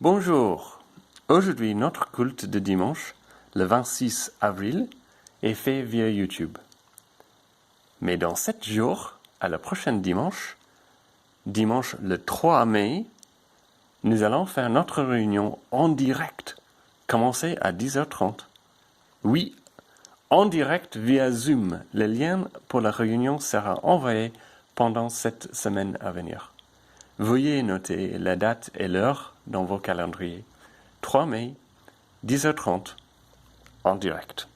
Bonjour. Aujourd'hui, notre culte de dimanche, le 26 avril, est fait via YouTube. Mais dans 7 jours, à la prochaine dimanche le 3 mai, nous allons faire notre réunion en direct, commencer à 10h30. Oui, en direct via Zoom. Le lien pour la réunion sera envoyé pendant cette semaine à venir. Veuillez noter la date et l'heure dans vos calendriers. 3 mai, 10h30, en direct.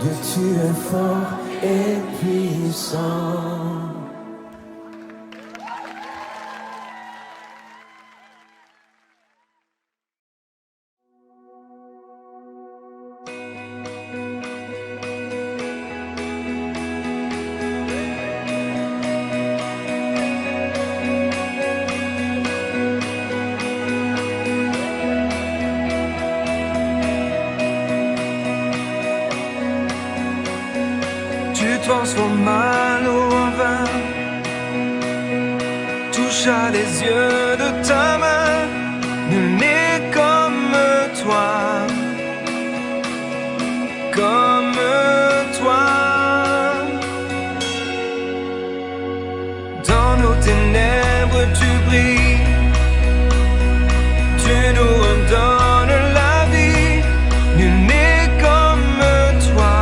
Dieu, tu es fort et puissant. Tu transformes mal en vin, touche à les yeux de ta main, nul n'est comme toi, comme toi. Dans nos ténèbres tu brilles, tu nous redonnes la vie, nul n'est comme toi.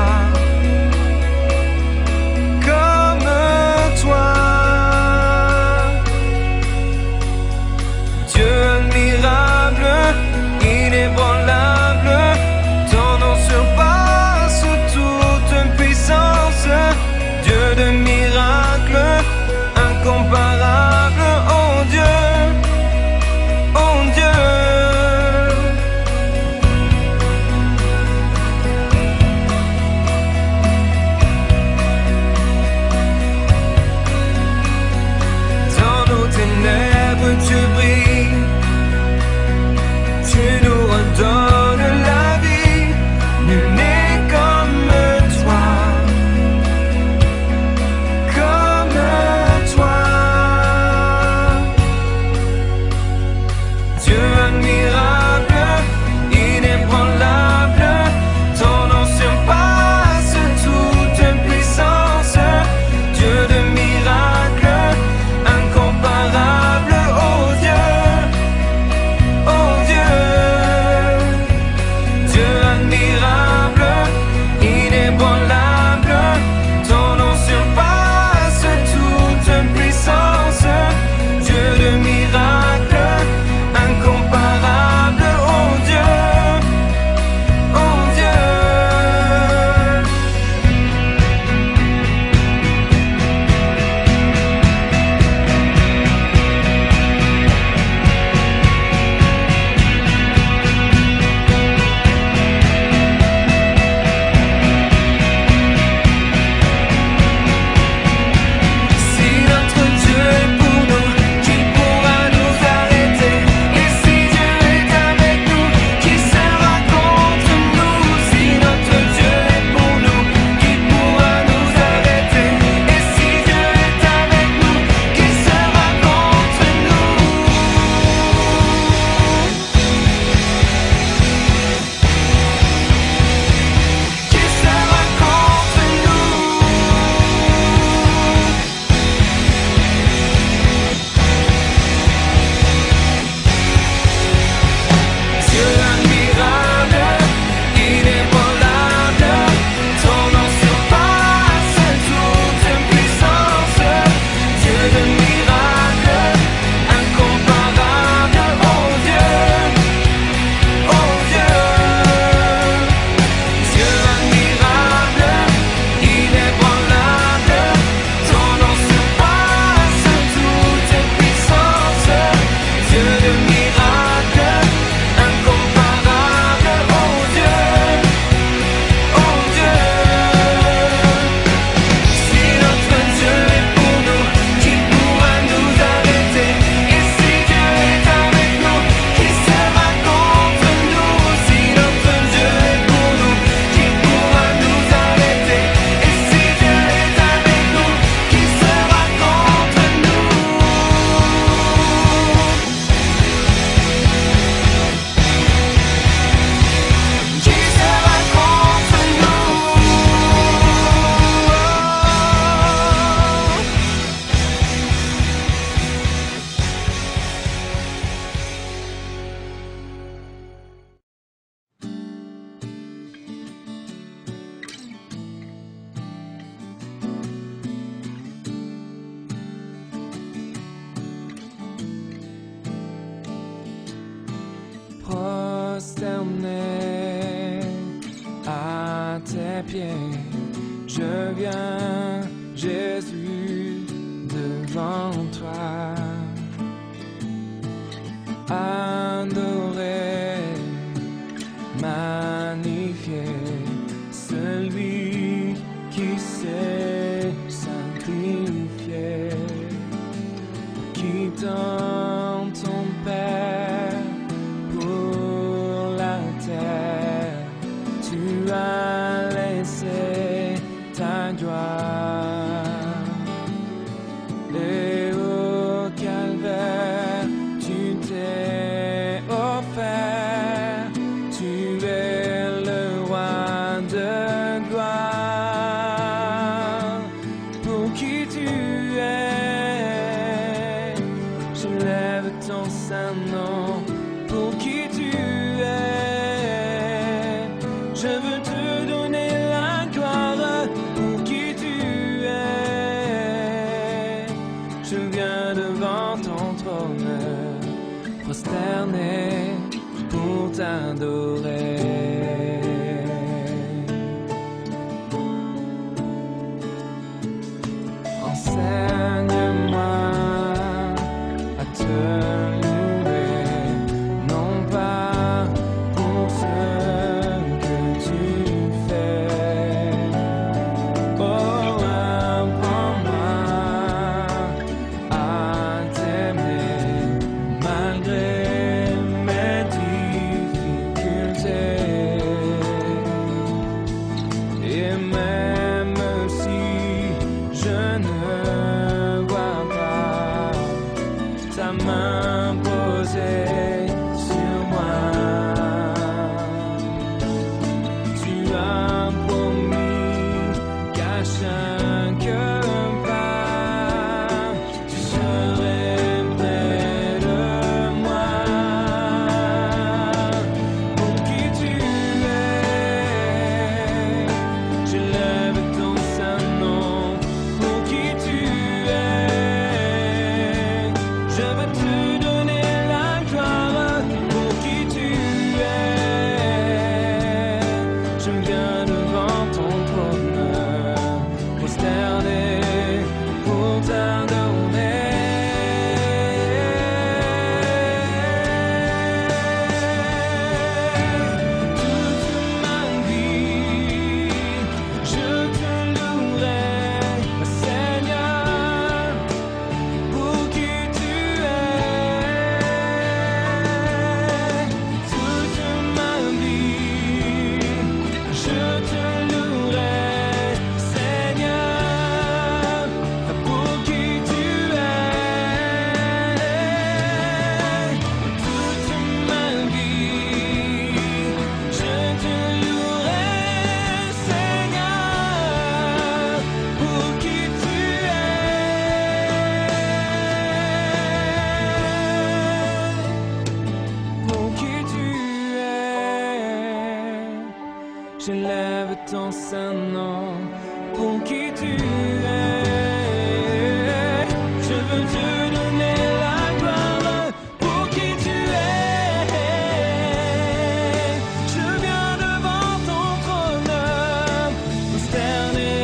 Dieu admirable, inébranlable, ton nom surpasse toute puissance. Dieu de miracles, incomparable, oh Dieu. je viens, Jésus, devant toi, adorer, magnifier celui qui s'est sacrifié, qui donne ton Père pour la terre. Tu as laissé ta gloire et au calvaire tu t'es offert. Tu es le roi de gloire. Pour qui tu es, je lève ton saint nom. Pour qui tu es, je veux te donner la gloire. Pour qui tu es, je viens devant ton trône, prosterné pour t'adorer. Enseigne-moi à te louer, non pas pour ce que tu fais. Oh, apprends-moi à t'aimer malgré mes difficultés. Et même si je ne vois pas ta main posée sur moi, tu as promis qu'à chaque pas, tu serais près de moi. Pour qui tu es, je lève ton saint nom. Pour qui tu es, je veux te donner la gloire. Pour qui tu es, je viens devant ton trône, prosterné pour t'adorer. Toute ma vie, je te louerai, Seigneur, pour qui tu es. Toute ma vie, je te louerai, Seigneur, pour qui tu es. Toute ma vie, je te louerai, Seigneur, pour qui tu es. Pour qui tu es, je lève ton saint nom. Pour qui tu es, je veux te donner la gloire. Pour qui tu es, je viens devant ton trône, prosterné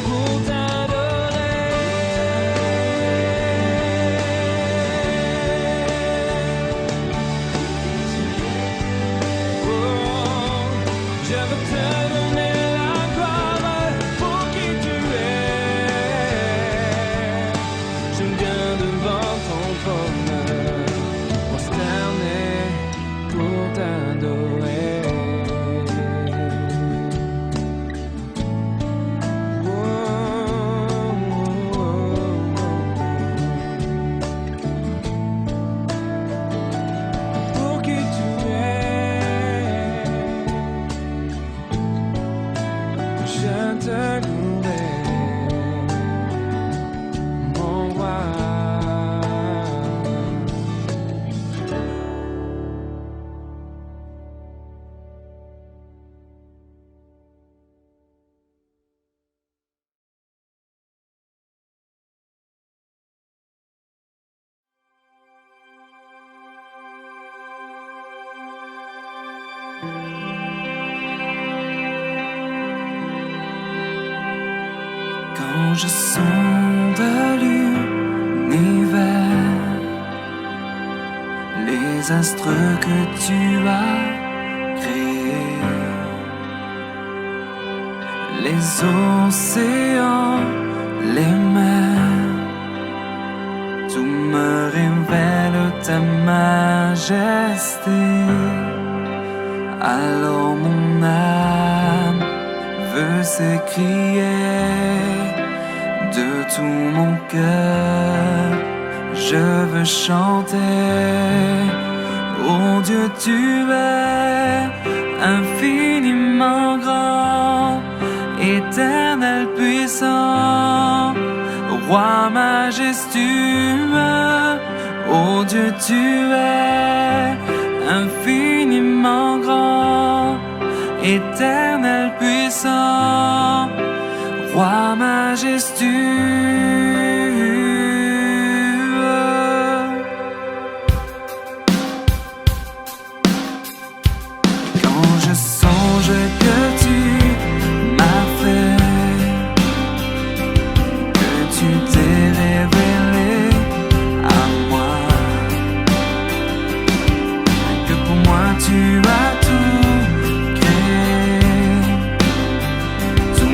pour t'adorer. Oh, je veux te donner la gloire. Pour qui tu es, je viens devant ton trône, prosterné pour t'adorer. Oh, oh, oh, oh. Pour qui tu es, je te louerai, mon roi. Quand je sonde l'univers, les astres que tu as créés, les océans, les mers, tout me révèle ta majesté. Alors mon âme veut s'écrier de tout mon cœur. Je veux chanter, oh Dieu, tu es infiniment grand, éternel puissant, roi majestueux. Oh Dieu, tu es infiniment grand, éternel puissant, roi majestueux. Quand je songe que tu m'as fait, que tu t'es révélé à moi, que pour moi tu as tout créé, tout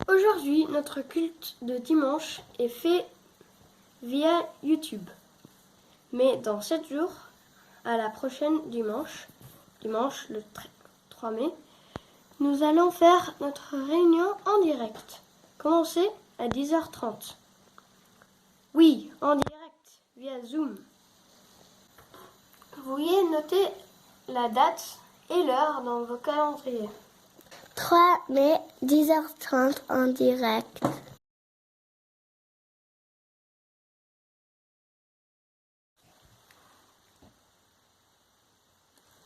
Aujourd'hui, notre culte de dimanche est fait via YouTube. Mais dans 7 jours, à la prochaine dimanche le 3 mai, nous allons faire notre réunion en direct. Commencer à 10h30. Oui, en direct, via Zoom. Vous veuillez noter la date et l'heure dans vos calendriers. 3 mai, 10h30 en direct.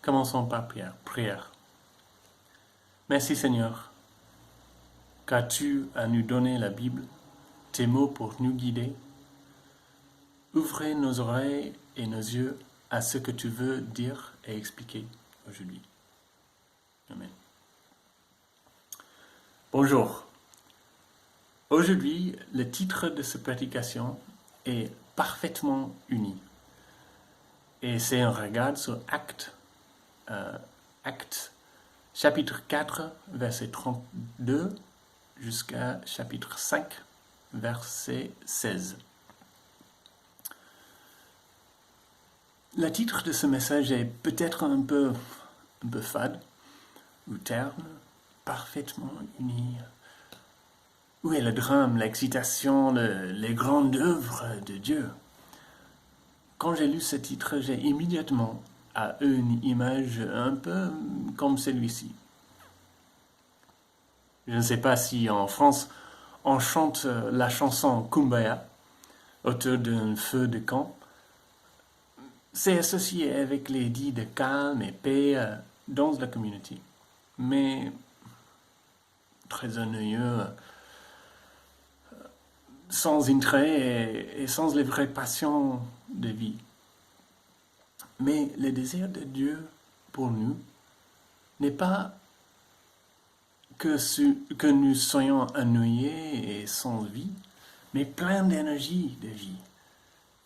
Commençons par prière. Merci Seigneur, car tu as nous donné la Bible, tes mots pour nous guider. Ouvrez nos oreilles et nos yeux à ce que tu veux dire et expliquer aujourd'hui. Amen. Bonjour. Aujourd'hui, le titre de cette prédication est parfaitement uni. Et c'est un regard sur Actes chapitre 4, verset 32 jusqu'à chapitre 5, verset 16. Le titre de ce message est peut-être un peu fade ou terne, parfaitement uni. Où est le drame, l'excitation, les grandes œuvres de Dieu? Quand j'ai lu ce titre, j'ai immédiatement eu une image un peu comme celui-ci. Je ne sais pas si en France, on chante la chanson Kumbaya autour d'un feu de camp. C'est associé avec les dits de calme et paix dans la communauté. Mais très ennuyeux, sans intérêt et sans les vraies passions de vie. Mais le désir de Dieu pour nous n'est pas que nous soyons ennuyés et sans vie, mais plein d'énergie de vie.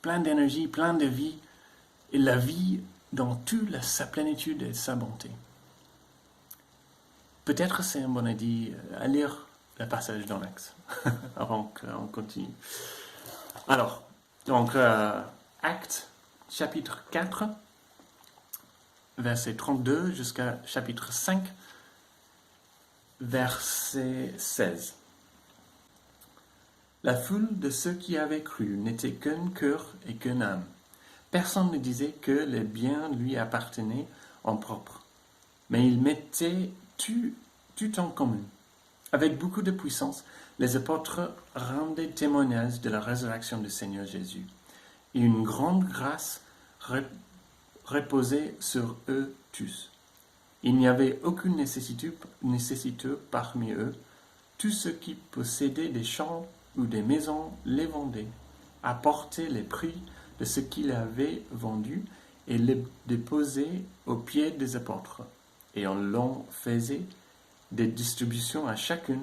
Plein d'énergie, plein de vie, et la vie dans toute sa plénitude et sa bonté. Peut-être c'est une bonne idée à lire le passage dans l'Acte, avant qu'on continue. Alors, donc, Actes, chapitre 4, verset 32 jusqu'à chapitre 5, verset 16. La foule de ceux qui avaient cru n'était qu'un cœur et qu'une âme. Personne ne disait que les biens lui appartenaient en propre, mais il mettait tout en commun. Avec beaucoup de puissance, les apôtres rendaient témoignage de la résurrection du Seigneur Jésus, et une grande grâce reposait sur eux tous. Il n'y avait aucune nécessité parmi eux. Tous ceux qui possédaient des champs ou des maisons les vendaient, apportaient les prix de ce qu'ils avaient vendu et les déposaient aux pieds des apôtres. Et on leur faisait des distributions à chacun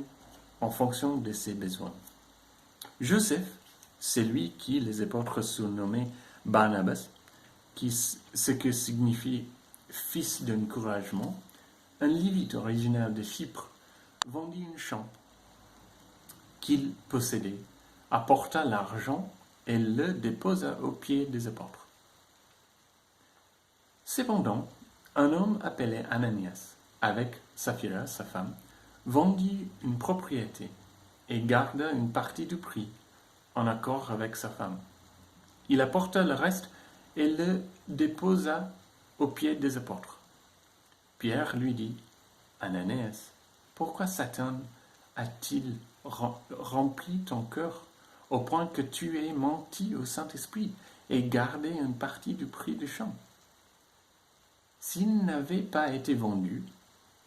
en fonction de ses besoins. Joseph, celui qui les apôtres surnommaient Barnabas, ce que signifie fils d'encouragement, un Lévite originaire de Chypre, vendit une chambre qu'il possédait, apporta l'argent et le déposa aux pieds des apôtres. Cependant, un homme appelé Ananias, avec Saphira, sa femme, vendit une propriété et garda une partie du prix, en accord avec sa femme. Il apporta le reste et le déposa aux pieds des apôtres. Pierre lui dit, « Ananias, pourquoi Satan a-t-il rempli ton cœur au point que tu aies menti au Saint-Esprit et gardé une partie du prix du champ? S'il n'avait pas été vendu,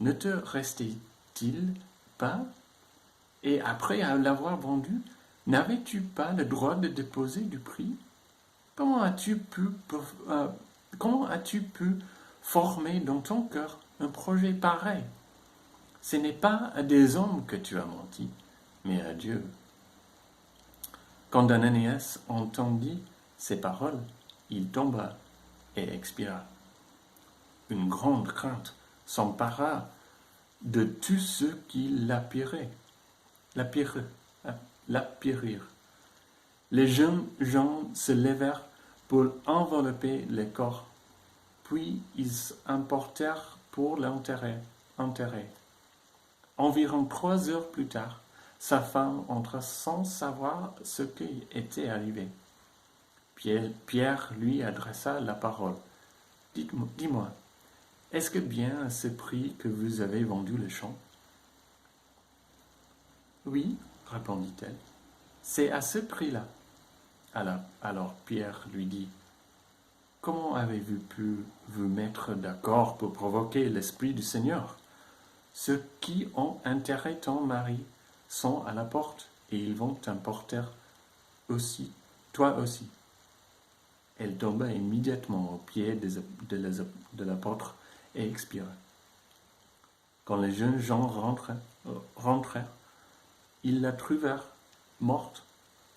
ne te restait-il pas? Et après l'avoir vendu, n'avais-tu pas le droit de déposer du prix? Comment as-tu pu former dans ton cœur un projet pareil? Ce n'est pas à des hommes que tu as menti, mais à Dieu. » Quand Ananias entendit ces paroles, il tomba et expira. Une grande crainte s'empara de tous ceux qui l'appiraient. périr. Les jeunes gens se levèrent pour envelopper le corps, puis ils emportèrent pour l'enterrer. Environ 3 heures plus tard, sa femme entra sans savoir ce qui était arrivé. Pierre lui adressa la parole. Dis-moi, est-ce que bien à ce prix que vous avez vendu le champ? Oui, répondit-elle, c'est à ce prix-là. Alors Pierre lui dit, comment avez-vous pu vous mettre d'accord pour provoquer l'Esprit du Seigneur? Ceux qui ont enterré ton mari sont à la porte et ils vont t'emporter aussi, toi aussi. Elle tomba immédiatement aux pieds de l'apôtre et expira. Quand les jeunes gens rentrèrent, ils la trouvèrent morte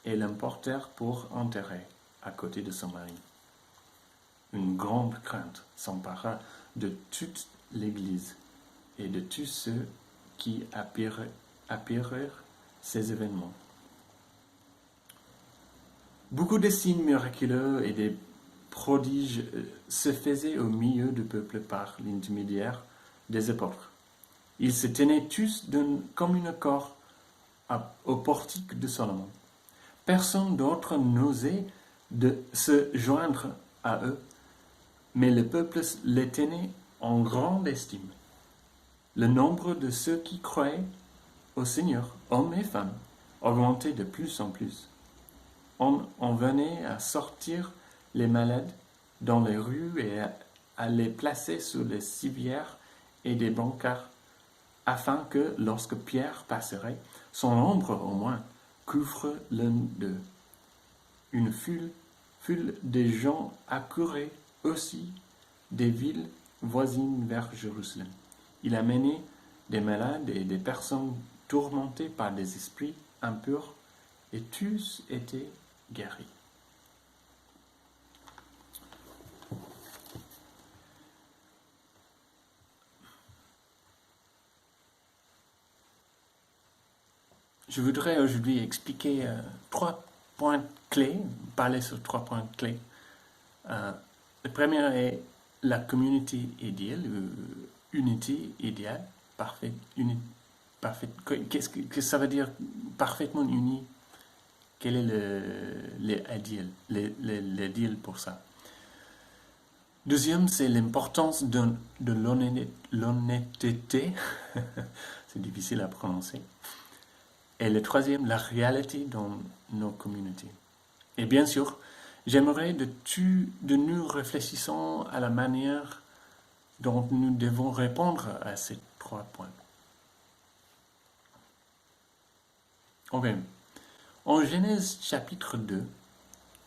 et l'emportèrent pour enterrer à côté de son mari. Une grande crainte s'empara de toute l'Église et de tous ceux qui apprirent ces événements. Beaucoup de signes miraculeux et des prodiges se faisaient au milieu du peuple par l'intermédiaire des apôtres. Ils se tenaient tous comme un corps au portique de Salomon. Personne d'autre n'osait se joindre à eux, mais le peuple les tenait en grande estime. Le nombre de ceux qui croyaient au Seigneur, hommes et femmes, augmentait de plus en plus. On venait à sortir les malades dans les rues et à les placer sous les civières et des bancards, afin que, lorsque Pierre passerait, son ombre au moins couvre l'un d'eux. Une foule de gens accourait aussi des villes voisines vers Jérusalem. Il amenait des malades et des personnes tourmentées par des esprits impurs, et tous étaient guéris. Je voudrais aujourd'hui expliquer 3 points clés, parler sur 3 points clés. Le premier est la communauté idéale, unité idéale, parfaite. Qu'est-ce que ça veut dire parfaitement unis? Quel est l'idéal pour ça? Deuxième, c'est l'importance de l'honnêteté. C'est difficile à prononcer. Et le troisième, la réalité dans nos communautés. Et bien sûr, j'aimerais de nous réfléchissons à la manière dont nous devons répondre à ces 3 points. Ok. En Genèse chapitre 2,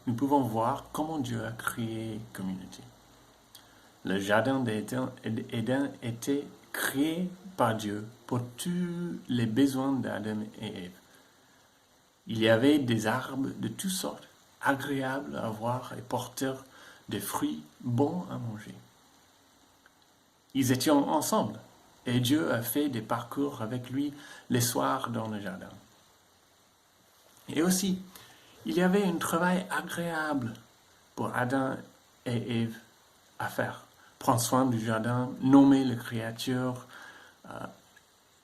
nous pouvons voir comment Dieu a créé la communauté. Le jardin d'Éden était créé par Dieu pour tous les besoins d'Adam et Ève. Il y avait des arbres de toutes sortes, agréables à voir et porteurs de fruits bons à manger. Ils étaient ensemble et Dieu a fait des parcours avec lui les soirs dans le jardin. Et aussi, il y avait un travail agréable pour Adam et Ève à faire. Prendre soin du jardin, nommer les créatures,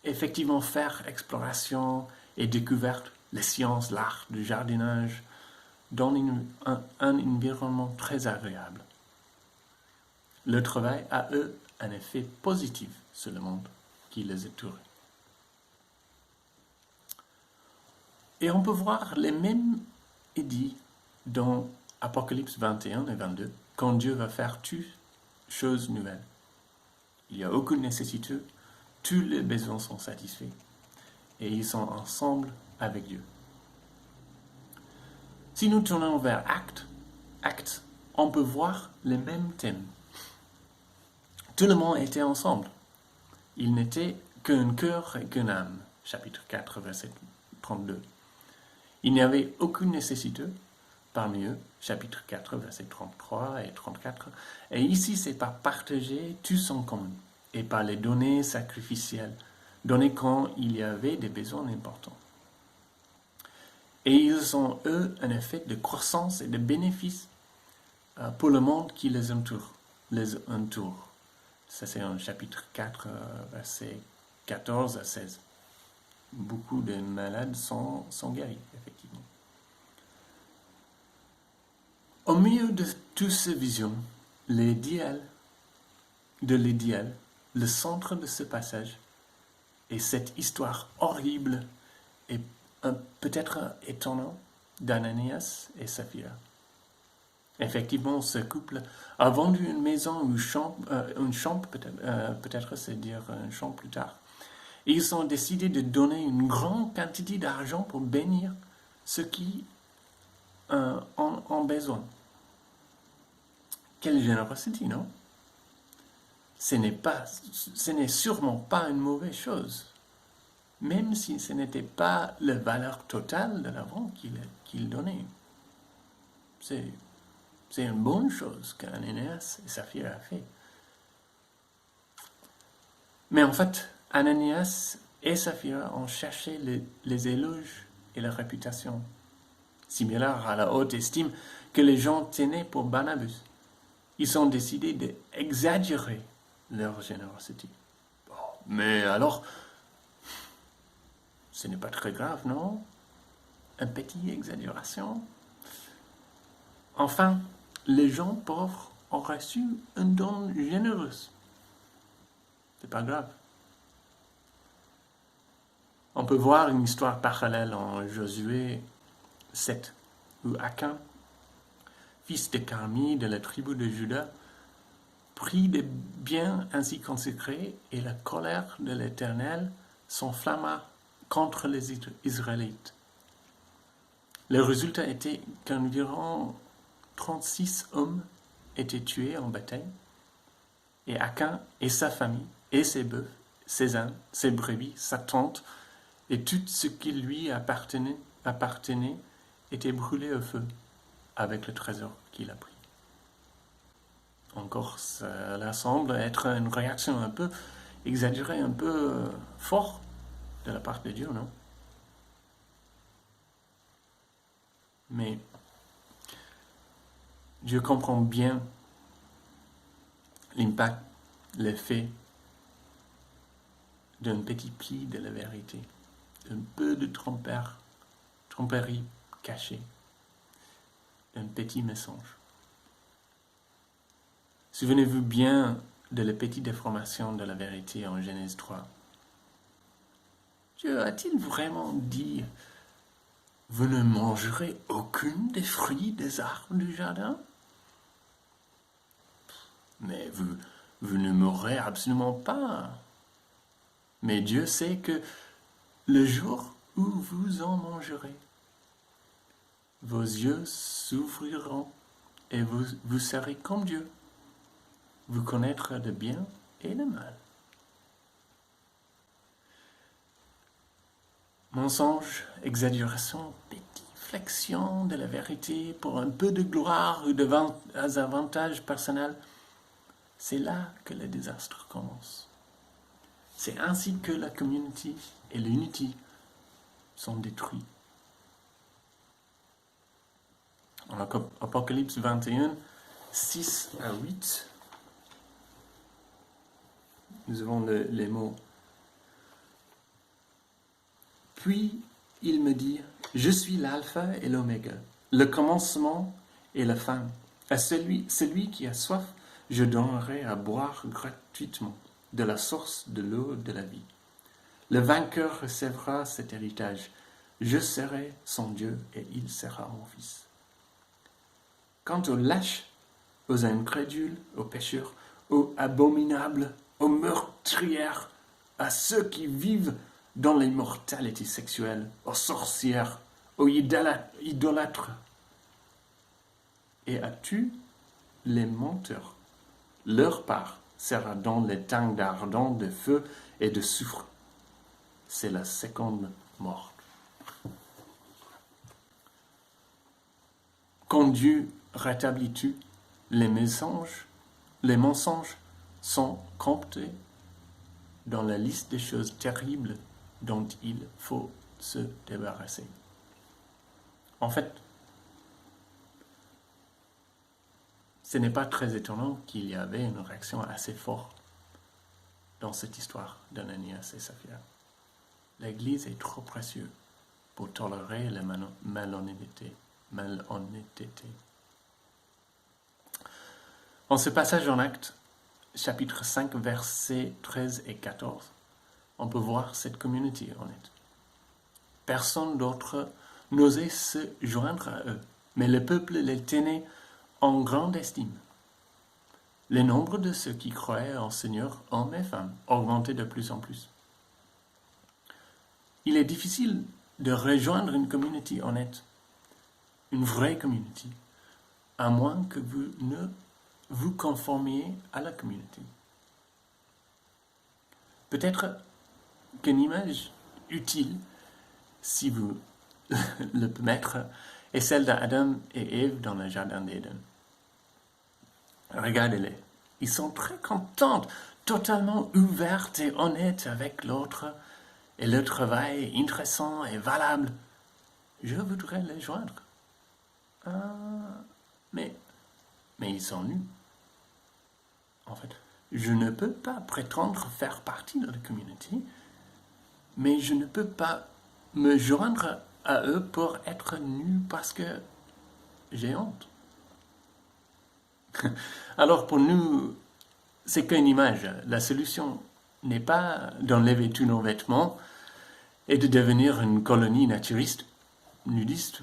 effectivement faire exploration et découverte, les sciences, l'art du jardinage, dans un environnement très agréable. Le travail a eu un effet positif sur le monde qui les entourait. Et on peut voir les mêmes édits dans Apocalypse 21 et 22, quand Dieu va faire toutes choses nouvelles. Il n'y a aucune nécessité, tous les besoins sont satisfaits, et ils sont ensemble avec Dieu. Si nous tournons vers Actes, on peut voir les mêmes thèmes. Tout le monde était ensemble. Il n'était qu'un cœur et qu'une âme. Chapitre 4, verset 32. Il n'y avait aucune nécessité parmi eux. Chapitre 4, verset 33 et 34. Et ici, c'est par partager tous en commun et par les données sacrificielles, données quand il y avait des besoins importants. Et ils ont, eux, un effet de croissance et de bénéfice pour le monde qui les entoure. Ça, c'est en chapitre 4, versets 14 à 16. Beaucoup de malades sont guéris, effectivement. Au milieu de toute cette vision, l'idéal, le centre de ce passage, est cette histoire horrible et peut-être étonnante d'Ananias et Saphira. Effectivement, ce couple a vendu une maison ou une chambre, peut-être c'est dire une chambre plus tard. Et ils ont décidé de donner une grande quantité d'argent pour bénir ceux qui en ont besoin. Quelle générosité, non? Ce n'est sûrement pas une mauvaise chose, même si ce n'était pas la valeur totale de l'argent qu'il donnait. C'est une bonne chose qu'Ananias et Saphira a fait. Mais en fait, Ananias et Saphira ont cherché les éloges et la réputation, similaires à la haute estime que les gens tenaient pour Barnabas. Ils ont décidé d'exagérer leur générosité. Bon, mais alors, ce n'est pas très grave, non? Une petite exagération. Enfin, les gens pauvres ont reçu un don généreux. C'est pas grave. On peut voir une histoire parallèle en Josué 7, où Achan, fils de Carmi de la tribu de Juda, prit des biens ainsi consacrés et la colère de l'Éternel s'enflamma contre les Israélites. Le résultat était qu'environ 36 hommes étaient tués en bataille, et Achan et sa famille, et ses bœufs, ses ânes, ses brebis, sa tente, et tout ce qui lui appartenait était brûlé au feu, avec le trésor qu'il a pris. Encore, cela semble être une réaction un peu exagérée, un peu forte de la part de Dieu, non? Mais Dieu comprend bien l'impact, l'effet d'un petit pli de la vérité, d'un peu de tromperie cachée, d'un petit mensonge. Souvenez-vous bien de la petite déformation de la vérité en Genèse 3. Dieu a-t-il vraiment dit « Vous ne mangerez aucune des fruits des arbres du jardin ?» Mais vous ne mourrez absolument pas. Mais Dieu sait que le jour où vous en mangerez, vos yeux s'ouvriront et vous serez comme Dieu. Vous connaîtrez le bien et le mal. Mensonge, exagération, petite flexion de la vérité pour un peu de gloire ou d'avantages personnels, c'est là que le désastre commence. C'est ainsi que la communauté et l'unité sont détruits. En Apocalypse 21, 6 à 8, nous avons les mots. Puis il me dit, je suis l'alpha et l'oméga, le commencement et la fin. À celui qui a soif, je donnerai à boire gratuitement de la source de l'eau de la vie. Le vainqueur recevra cet héritage. Je serai son Dieu et il sera mon fils. Quant aux lâches, aux incrédules, aux pécheurs, aux abominables, aux meurtrières, à ceux qui vivent dans l'immortalité sexuelle, aux sorcières, aux idolâtres, et à tous les menteurs, leur part sera dans les tangs ardents de feu et de soufre. C'est la seconde mort. Quand Dieu rétablit tout, les mensonges sont comptés dans la liste des choses terribles dont il faut se débarrasser. En fait, ce n'est pas très étonnant qu'il y avait une réaction assez forte dans cette histoire d'Ananias et Saphira. L'Église est trop précieuse pour tolérer la malhonnêteté. En ce passage en Actes, chapitre 5, versets 13 et 14, on peut voir cette communauté honnête. Personne d'autre n'osait se joindre à eux, mais le peuple les tenait en grande estime. Le nombre de ceux qui croyaient en Seigneur, hommes et femmes, augmentait de plus en plus. Il est difficile de rejoindre une communauté honnête, une vraie communauté, à moins que vous ne vous conformiez à la communauté. Peut-être qu'une image utile, si vous le permettez, est celle d'Adam et Ève dans le jardin d'Éden. Regardez-les. Ils sont très contents, totalement ouverts et honnêtes avec l'autre, et leur travail est intéressant et valable. Je voudrais les joindre. Mais ils sont nus. En fait, je ne peux pas prétendre faire partie de la communauté, mais je ne peux pas me joindre à eux pour être nu parce que j'ai honte. Alors pour nous, c'est qu'une image. La solution n'est pas d'enlever tous nos vêtements et de devenir une colonie naturiste, nudiste.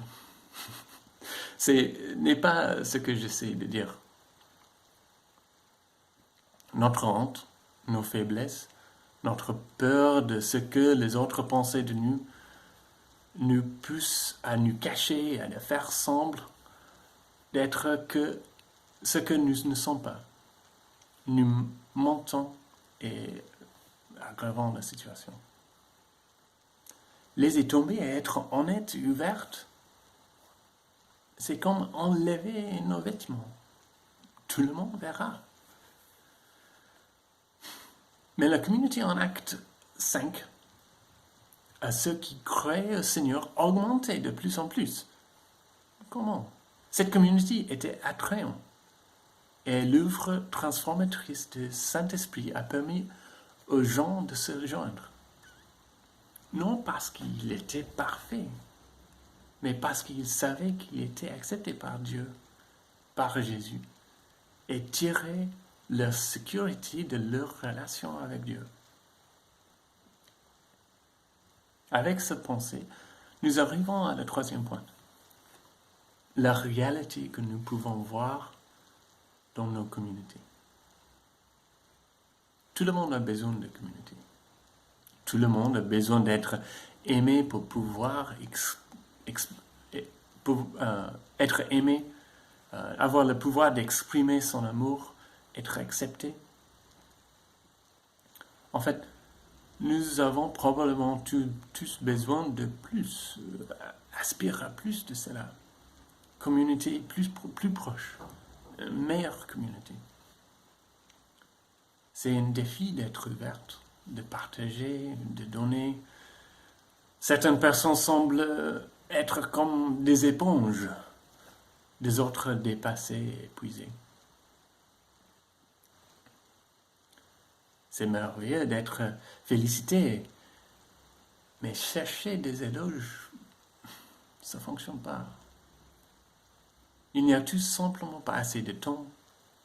Ce n'est pas ce que j'essaie de dire. Notre honte, nos faiblesses, notre peur de ce que les autres pensaient de nous, nous poussent à nous cacher, à nous faire sembler d'être que ce que nous ne sommes pas. Nous mentons et aggravons la situation. Laisser tomber et être honnête et ouverte, c'est comme enlever nos vêtements. Tout le monde verra. Mais la communauté en Acte 5, à ceux qui croyaient au Seigneur, augmentait de plus en plus. Comment? Cette communauté était attrayante. Et l'œuvre transformatrice du Saint-Esprit a permis aux gens de se rejoindre. Non parce qu'il était parfait, mais parce qu'ils savaient qu'il était accepté par Dieu, par Jésus, et tiraient leur sécurité de leur relation avec Dieu. Avec cette pensée, nous arrivons à la troisième point. La réalité que nous pouvons voir dans nos communautés. Tout le monde a besoin de communauté. Tout le monde a besoin d'être aimé pour pouvoir être aimé, avoir le pouvoir d'exprimer son amour, être accepté. En fait, nous avons probablement tous besoin de plus, aspire à plus de cela. Communauté plus proche, une meilleure communauté. C'est un défi d'être ouverte, de partager, de donner. Certaines personnes semblent être comme des éponges, des autres dépassées, épuisées. C'est merveilleux d'être félicité, mais chercher des éloges, ça ne fonctionne pas. Il n'y a tout simplement pas assez de temps,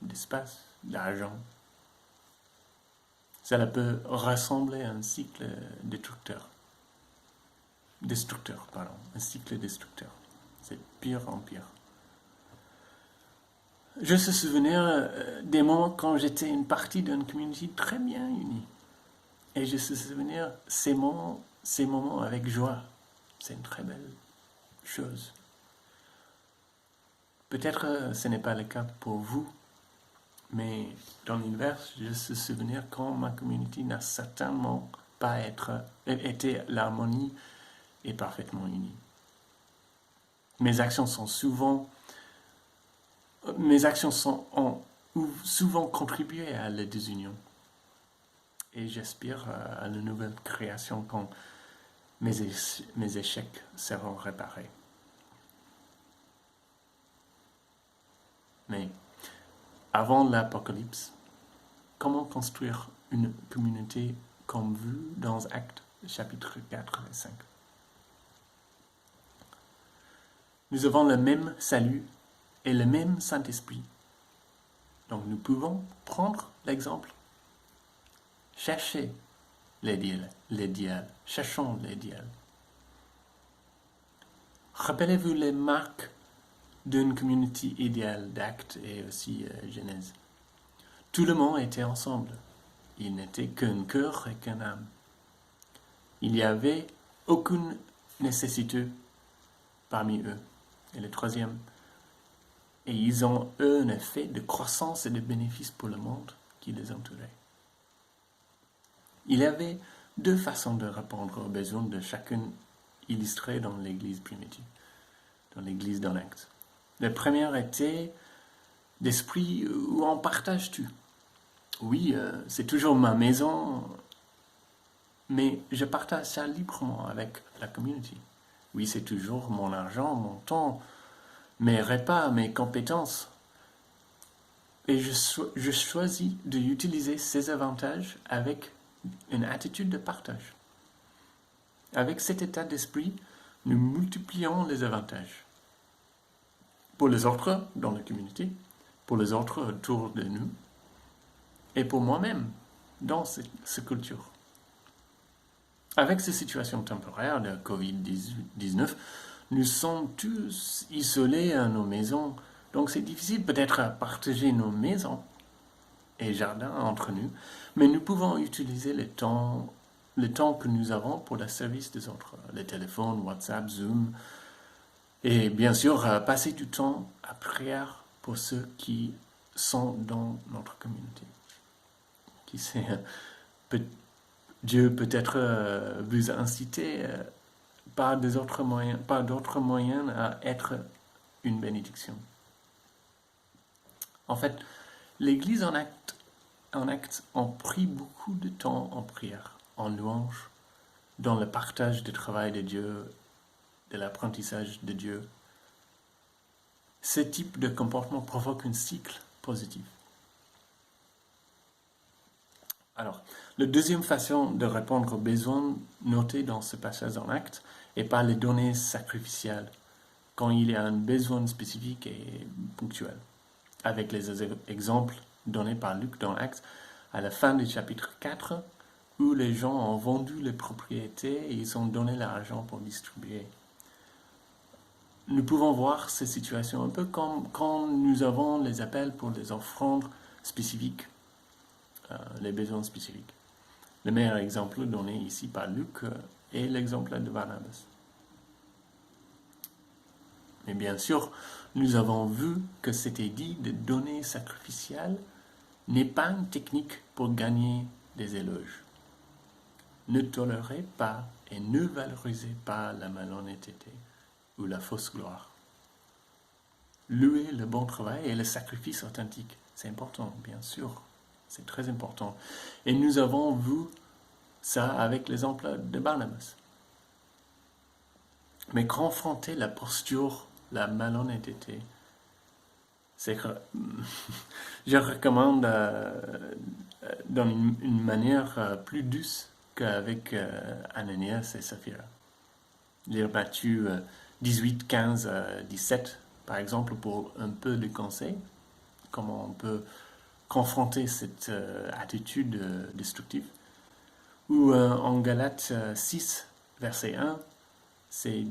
d'espace, d'argent. Cela peut ressembler à un cycle destructeur. Un cycle destructeur. C'est pire en pire. Je me souviens des moments quand j'étais une partie d'une communauté très bien unie. Et je me souviens ces moments avec joie. C'est une très belle chose. Peut-être ce n'est pas le cas pour vous, mais dans l'inverse, je me souviens quand ma communauté n'a certainement pas été l'harmonie et parfaitement unie. Mes actions ont souvent contribué à la désunion. Et j'aspire à la nouvelle création quand mes échecs seront réparés. Mais avant l'Apocalypse, comment construire une communauté comme vu dans Actes chapitre 4 et 5? Nous avons le même salut et le même Saint-Esprit. Donc nous pouvons prendre l'exemple. Cherchez l'idéal. Cherchons l'idéal. Rappelez-vous les marques d'une communauté idéale d'Actes et aussi Genèse. Tout le monde était ensemble. Il n'était qu'un cœur et qu'une âme. Il n'y avait aucune nécessité parmi eux. Et le troisième, et ils ont eu un effet de croissance et de bénéfice pour le monde qui les entourait. Il y avait deux façons de répondre aux besoins de chacun illustrés dans l'Église primitive, dans l'Église dans l'Acte. La première était d'esprit où on partage tout. Oui, c'est toujours ma maison, mais je partage ça librement avec la communauté. Oui, c'est toujours mon argent, mon temps, mes repas, mes compétences. Et je choisis d'utiliser ces avantages avec une attitude de partage. Avec cet état d'esprit, nous multiplions les avantages. Pour les autres dans la communauté, pour les autres autour de nous, et pour moi-même dans cette culture. Avec ces situations temporaires de Covid-19, nous sommes tous isolés à nos maisons, donc c'est difficile peut-être à partager nos maisons et jardins entre nous, mais nous pouvons utiliser le temps que nous avons pour le service des autres, les téléphones, WhatsApp, Zoom, et bien sûr passer du temps à prière pour ceux qui sont dans notre communauté. Qui sait, Dieu peut-être vous inciter par d'autres moyens à être une bénédiction. En fait, l'Église en acte a pris beaucoup de temps en prière, en louange, dans le partage du travail de Dieu, de l'apprentissage de Dieu. Ce type de comportement provoque un cycle positif. Alors, la deuxième façon de répondre aux besoins notés dans ce passage en acte est par les données sacrificielles, quand il y a un besoin spécifique et ponctuel. Avec les exemples donnés par Luc dans Actes à la fin du chapitre 4, où les gens ont vendu les propriétés et ils ont donné l'argent pour distribuer. Nous pouvons voir ces situations un peu comme quand nous avons les appels pour les offrandes spécifiques, les besoins spécifiques. Le meilleur exemple donné ici par Luc est l'exemple de Barnabas. Mais bien sûr, nous avons vu que c'était dit de données sacrificielles n'est pas une technique pour gagner des éloges. Ne tolérez pas et ne valorisez pas la malhonnêteté ou la fausse gloire. Louez le bon travail et le sacrifice authentique. C'est important, bien sûr. C'est très important. Et nous avons vu ça avec l'exemple de Barnabas. Mais confronter la posture, la malhonnêteté, c'est que je recommande dans une manière plus douce qu'avec Ananias et Saphira. Lire Matthieu 18, 15, 17, par exemple, pour un peu de conseils, comment on peut confronter cette attitude destructive. Ou en Galates 6, verset 1, c'est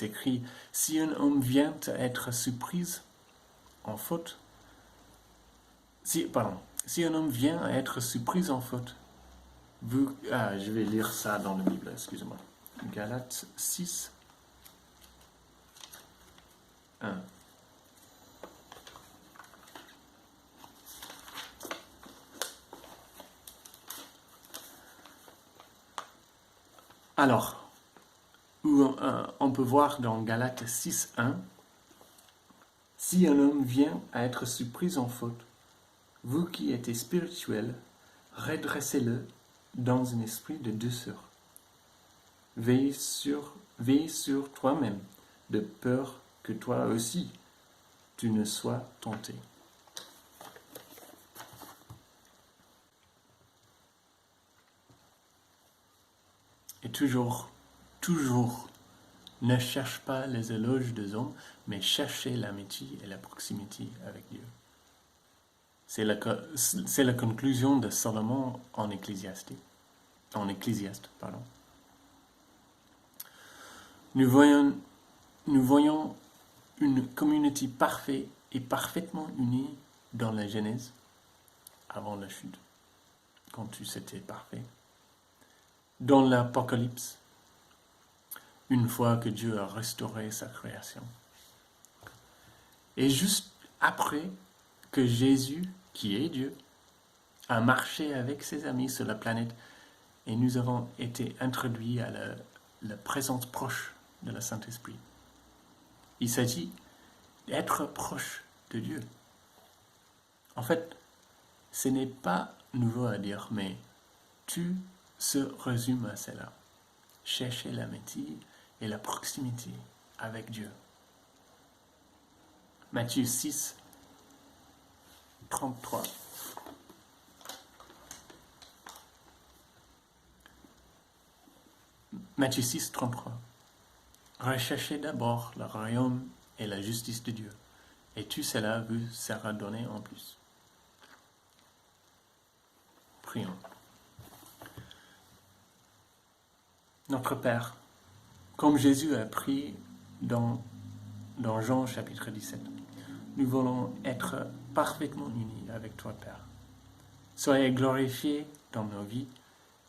écrit « Si un homme vient à être surpris en faute, si un homme vient à être surpris en faute, je vais lire ça dans la Bible, excusez-moi. Galates 6, 1. Alors, on peut voir dans Galates 6, 1, « Si un homme vient à être surpris en faute, vous qui êtes spirituels, redressez-le dans un esprit de douceur. Veille sur toi-même, de peur que toi aussi tu ne sois tenté. Et toujours, ne cherche pas les éloges des hommes, mais cherchez l'amitié et la proximité avec Dieu. C'est la conclusion de Salomon en Ecclésiaste. Nous voyons une communauté parfaite et parfaitement unie dans la Genèse, avant la chute, quand tout était parfait. Dans l'Apocalypse, une fois que Dieu a restauré sa création. Et juste après que Jésus, qui est Dieu, a marché avec ses amis sur la planète et nous avons été introduits à la présence proche de la Saint-Esprit. Il s'agit d'être proche de Dieu. En fait, ce n'est pas nouveau à dire, mais tout se résume à cela. Chercher l'amitié et la proximité avec Dieu. Matthieu 6, 33. Matthieu 6, 33. Recherchez d'abord le royaume et la justice de Dieu, et tout cela vous sera donné en plus. Prions. Notre Père, comme Jésus a pris dans Jean chapitre 17, nous voulons être parfaitement unis avec toi, Père. Soyez glorifié dans nos vies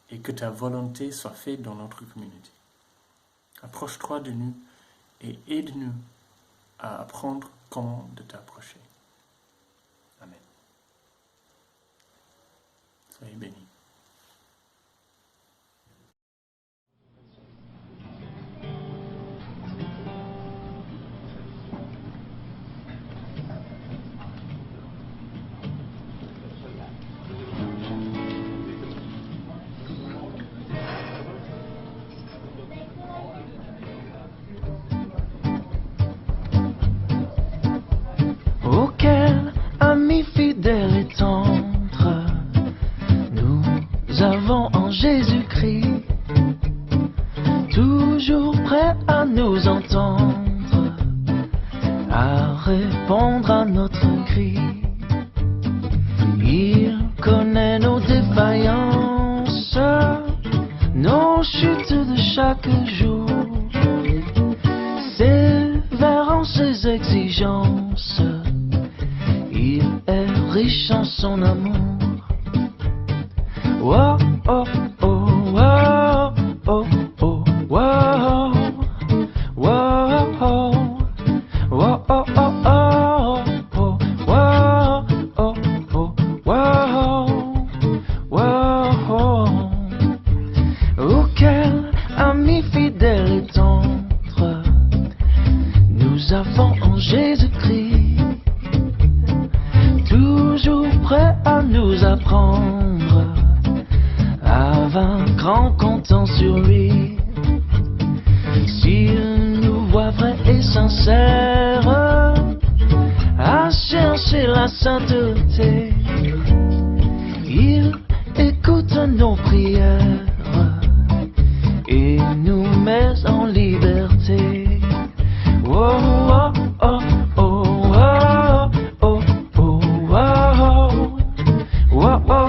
et que ta volonté soit faite dans notre communauté. Approche-toi de nous et aide-nous à apprendre comment de t'approcher. Amen. Soyez bénis. Auquel ami fidèle et tendre nous avons en Jésus-Christ, toujours prêt à nous entendre, à répondre à notre cri. Il connaît nos défaillances, nos chutes de chaque jour, sévère en ses exigences. Il est riche en son amour. Wow, oh, oh, wow, oh, oh, wow, wow, oh, wow, oh, oh, oh, oh, wow, oh, oh, wow, wow. Auquel ami fidèle et tendre nous avons en Jésus-Christ, toujours prêt à nous apprendre à vaincre en comptant sur lui. S'il nous voit vrais et sincères à chercher la sainteté, il écoute nos prières et nous met en liberté. Oh, oh, oh, oh, oh, oh, oh, wow, wow, oh,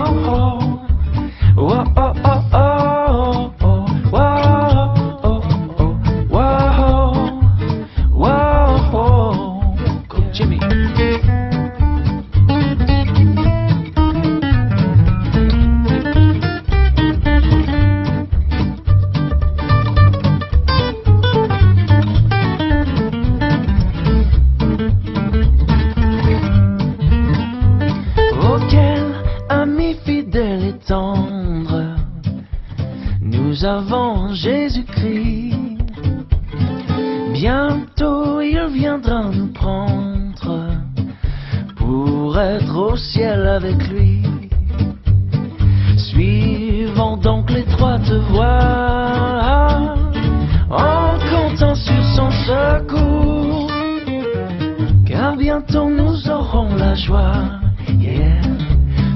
wow, oh, oh, oh, oh, wow, oh, oh, wow, wow. Go, Jimmy. Auquel ami fidèle et tendre nous avons Jésus-Christ, bientôt il viendra nous prendre pour être au ciel avec lui. Suivons donc l'étroite voie en comptant sur son secours, car bientôt nous aurons la joie, yeah,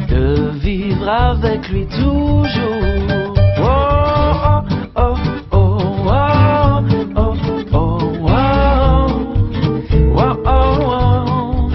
de vivre avec lui toujours. Oh, oh, oh, oh, oh, oh, oh, oh, oh, oh, oh, oh, oh.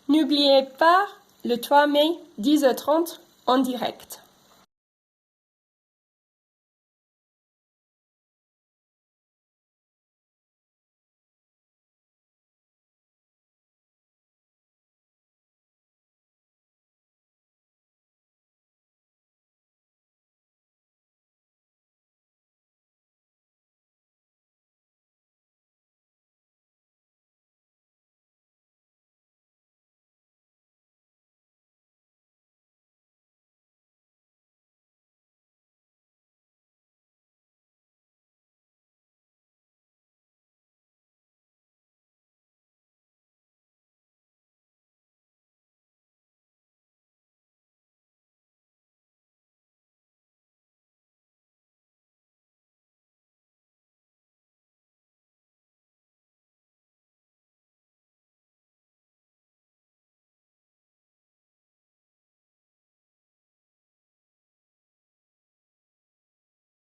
N'oubliez pas, le 3 mai, 10h30, en direct.